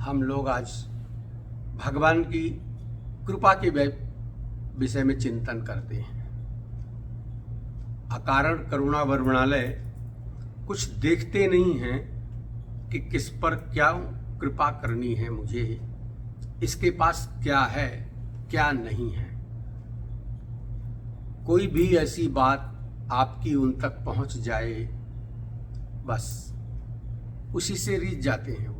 हम लोग आज भगवान की कृपा के विषय में चिंतन करते हैं। अकारण करुणा वरुणालय कुछ देखते नहीं हैं कि किस पर क्या कृपा करनी है मुझे, इसके पास क्या है क्या नहीं है। कोई भी ऐसी बात आपकी उन तक पहुंच जाए, बस उसी से रीझ जाते हैं वो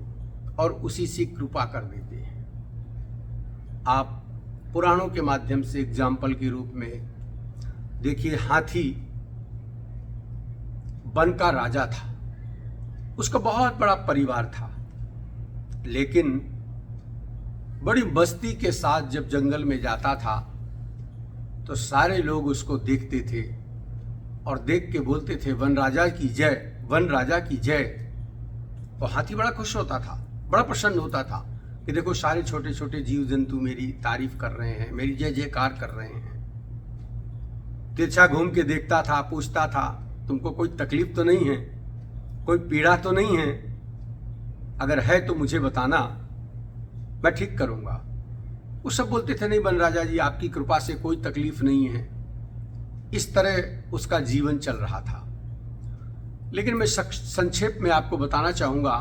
और उसी से कृपा कर देते हैं। आप पुराणों के माध्यम से एग्जाम्पल के रूप में देखिए, हाथी वन का राजा था, उसका बहुत बड़ा परिवार था, लेकिन बड़ी मस्ती के साथ जब जंगल में जाता था तो सारे लोग उसको देखते थे और देख के बोलते थे वन राजा की जय, वन राजा की जय। तो हाथी बड़ा खुश होता था, बड़ा प्रसन्न होता था कि देखो सारे छोटे छोटे जीव जंतु मेरी तारीफ कर रहे हैं, मेरी जय जयकार कर रहे हैं। तिरछा घूम के देखता था, पूछता था तुमको कोई तकलीफ तो नहीं है, कोई पीड़ा तो नहीं है? अगर है तो मुझे बताना, मैं ठीक करूंगा। वो सब बोलते थे नहीं वन राजा जी, आपकी कृपा से कोई तकलीफ नहीं है। इस तरह उसका जीवन चल रहा था। लेकिन मैं संक्षेप में आपको बताना चाहूंगा,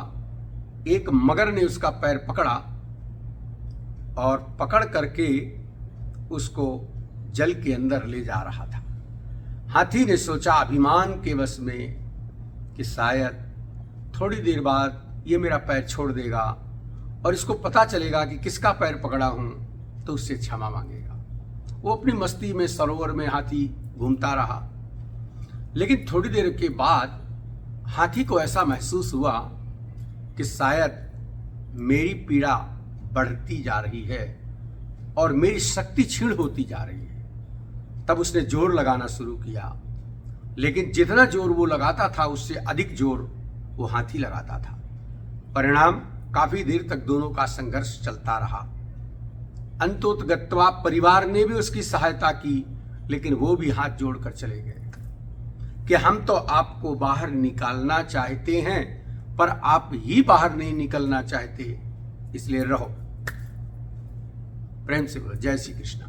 एक मगर ने उसका पैर पकड़ा और पकड़ करके उसको जल के अंदर ले जा रहा था। हाथी ने सोचा अभिमान के वश में कि शायद थोड़ी देर बाद ये मेरा पैर छोड़ देगा और इसको पता चलेगा कि किसका पैर पकड़ा हूं, तो उससे क्षमा मांगेगा। वो अपनी मस्ती में सरोवर में हाथी घूमता रहा। लेकिन थोड़ी देर के बाद हाथी को ऐसा महसूस हुआ कि शायद मेरी पीड़ा बढ़ती जा रही है और मेरी शक्ति क्षीण होती जा रही है। तब उसने जोर लगाना शुरू किया, लेकिन जितना जोर वो लगाता था उससे अधिक जोर वो हाथी लगाता था। परिणाम काफी देर तक दोनों का संघर्ष चलता रहा। अंतोतगत्वा परिवार ने भी उसकी सहायता की, लेकिन वो भी हाथ जोड़कर चले गए कि हम तो आपको बाहर निकालना चाहते हैं, पर आप ही बाहर नहीं निकलना चाहते, इसलिए रहो। प्रेम से बोलो जय श्री कृष्ण।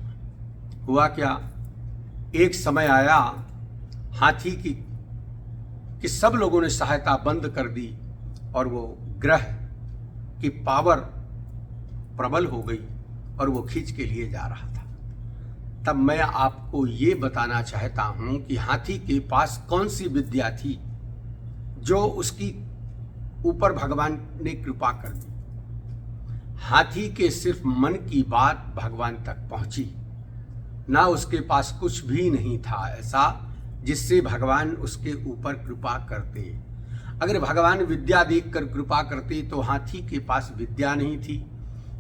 हुआ क्या, एक समय आया हाथी की सब लोगों ने सहायता बंद कर दी और वो ग्रह की पावर प्रबल हो गई और वो खींच के लिए जा रहा था। तब मैं आपको ये बताना चाहता हूं कि हाथी के पास कौन सी विद्या थी जो उसकी ऊपर भगवान ने कृपा कर दी। हाथी के सिर्फ मन की बात भगवान तक पहुंची, ना उसके पास कुछ भी नहीं था ऐसा जिससे भगवान उसके ऊपर कृपा करते। अगर भगवान विद्या देखकर कृपा करते तो हाथी के पास विद्या नहीं थी,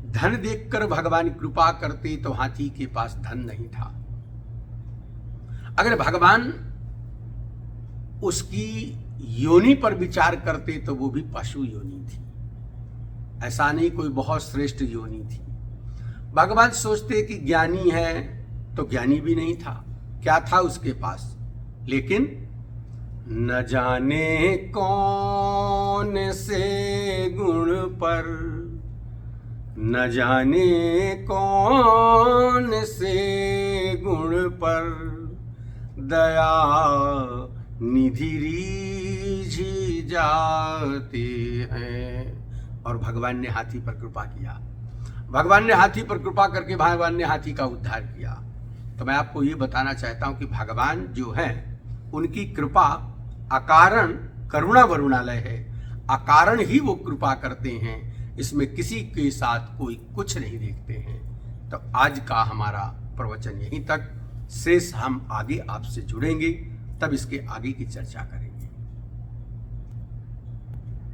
धन देखकर भगवान कृपा करते तो हाथी के पास धन नहीं था। अगर भगवान उसकी योनि पर विचार करते तो वो भी पशु योनि थी, ऐसा नहीं कोई बहुत श्रेष्ठ योनि थी। भगवान सोचते कि ज्ञानी है तो ज्ञानी भी नहीं था, क्या था उसके पास, लेकिन न जाने कौन से गुण पर, न जाने कौन से गुण पर दया निधि रीझ जाते हैं। और भगवान ने हाथी पर कृपा किया, भगवान ने हाथी पर कृपा करके भगवान ने हाथी का उद्धार किया। तो मैं आपको ये बताना चाहता हूं कि भगवान जो है उनकी कृपा अकारण करुणा वरुणालय है, अकारण ही वो कृपा करते हैं, इसमें किसी के साथ कोई कुछ नहीं देखते हैं। तो आज का हमारा प्रवचन यहीं तक, शेष हम आगे आपसे जुड़ेंगे, तब इसके आगे की चर्चा करेंगे।